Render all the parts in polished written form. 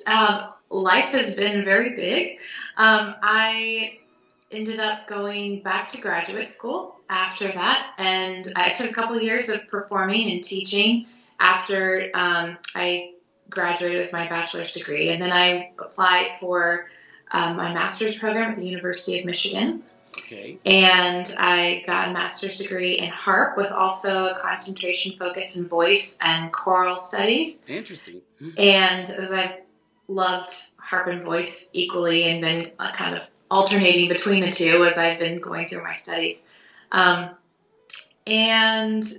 Life has been very big. I ended up going back to graduate school after that, and I took a couple of years of performing and teaching after I graduated with my bachelor's degree, and then I applied for my master's program at the University of Michigan. Okay. And I got a master's degree in harp with also a concentration focus in voice and choral studies. Interesting. And as I loved harp and voice equally and been kind of alternating between the two as I've been going through my studies. And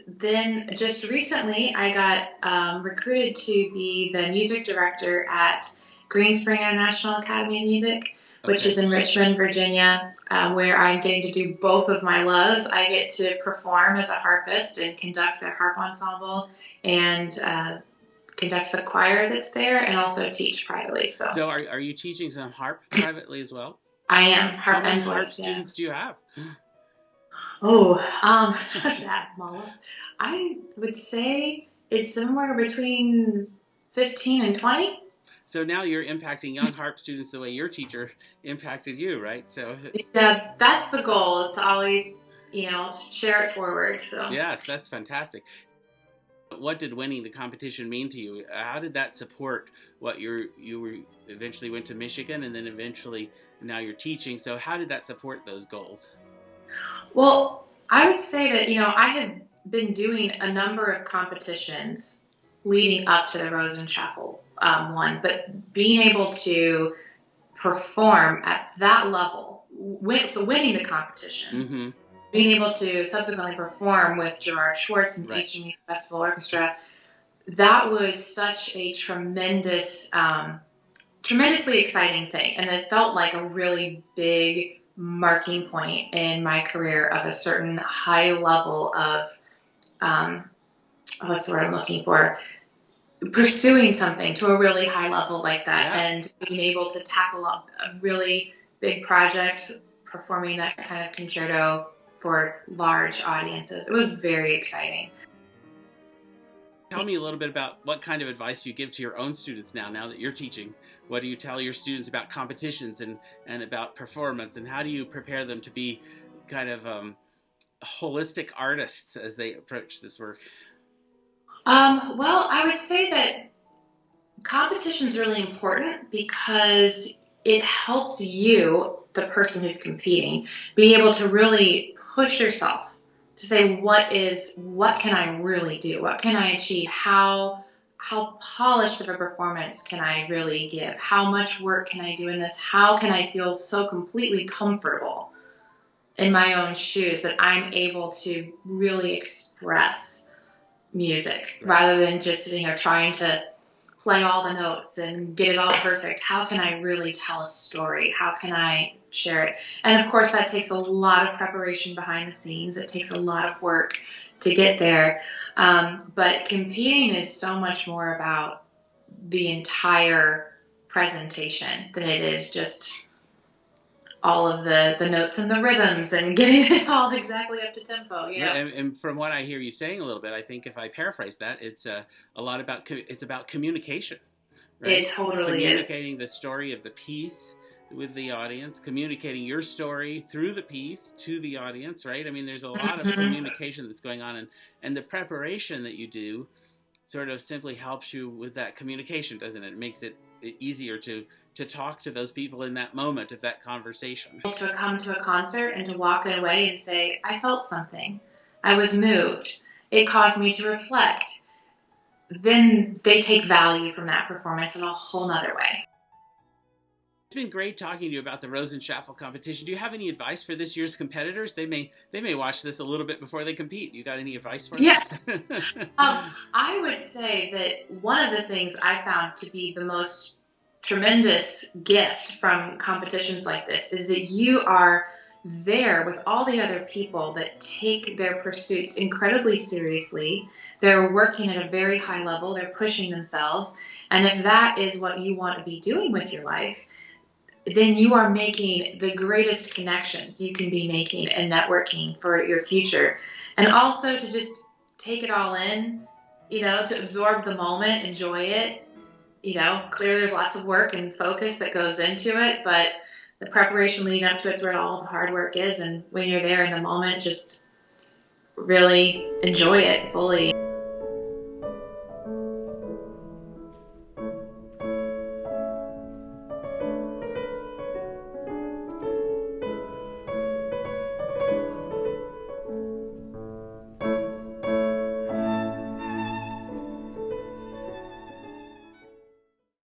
then just recently I got recruited to be the music director at Green Spring International Academy of Music, which is in Richmond, Virginia, where I'm getting to do both of my loves. I get to perform as a harpist and conduct a harp ensemble and conduct the choir that's there and also teach privately. So are you teaching some harp privately as well? I am, harp and voice. How many harp students do you have? Mala, I would say it's somewhere between 15 and 20. So now you're impacting young harp students the way your teacher impacted you, right? So yeah, that's the goal, is to always, share it forward. So yes, that's fantastic. What did winning the competition mean to you? How did that support what you were eventually went to Michigan and then eventually now you're teaching? So how did that support those goals? Well, I would say that, I had been doing a number of competitions leading up to the Rosen-Schaffel one, but being able to perform at that level, winning the competition, being able to subsequently perform with Gerard Schwartz and the Eastern Youth Festival Orchestra, that was such a tremendously exciting thing. And it felt like a really big marking point in my career of a certain high level of, what's the word I'm looking for? Pursuing something to a really high level like that, and being able to tackle a really big projects, performing that kind of concerto for large audiences. It was very exciting. Tell me a little bit about what kind of advice you give to your own students now that you're teaching. What do you tell your students about competitions and about performance, and how do you prepare them to be kind of holistic artists as they approach this work? Well, I would say that competition is really important because it helps you, the person who's competing, be able to really push yourself to say, what can I really do? What can I achieve? How polished of a performance can I really give? How much work can I do in this? How can I feel so completely comfortable in my own shoes that I'm able to really express music rather than just sitting here trying to play all the notes and get it all perfect? How can I really tell a story? How can I share it? And of course, that takes a lot of preparation behind the scenes. It takes a lot of work to get there. But competing is so much more about the entire presentation than it is just all of the notes and the rhythms and getting it all exactly up to tempo. Yeah, and from what I hear you saying a little bit, I think if I paraphrase that, it's a lot about it's about communication. Right? It totally is. Communicating the story of the piece with the audience, communicating your story through the piece to the audience, right? I mean, there's a lot of communication that's going on, and the preparation that you do sort of simply helps you with that communication, doesn't it? It makes it easier to talk to those people in that moment of that conversation. To come to a concert and to walk away and say, I felt something. I was moved. It caused me to reflect. Then they take value from that performance in a whole nother way. It's been great talking to you about the Rosen-Schaffel competition. Do you have any advice for this year's competitors? They may watch this a little bit before they compete. You got any advice for them? Yeah. I would say that one of the things I found to be the most tremendous gift from competitions like this is that you are there with all the other people that take their pursuits incredibly seriously. They're working at a very high level. They're pushing themselves. And if that is what you want to be doing with your life, then you are making the greatest connections you can be making and networking for your future. And also to just take it all in, to absorb the moment, enjoy it, clearly there's lots of work and focus that goes into it, but the preparation leading up to it's where all the hard work is. And when you're there in the moment, just really enjoy it fully.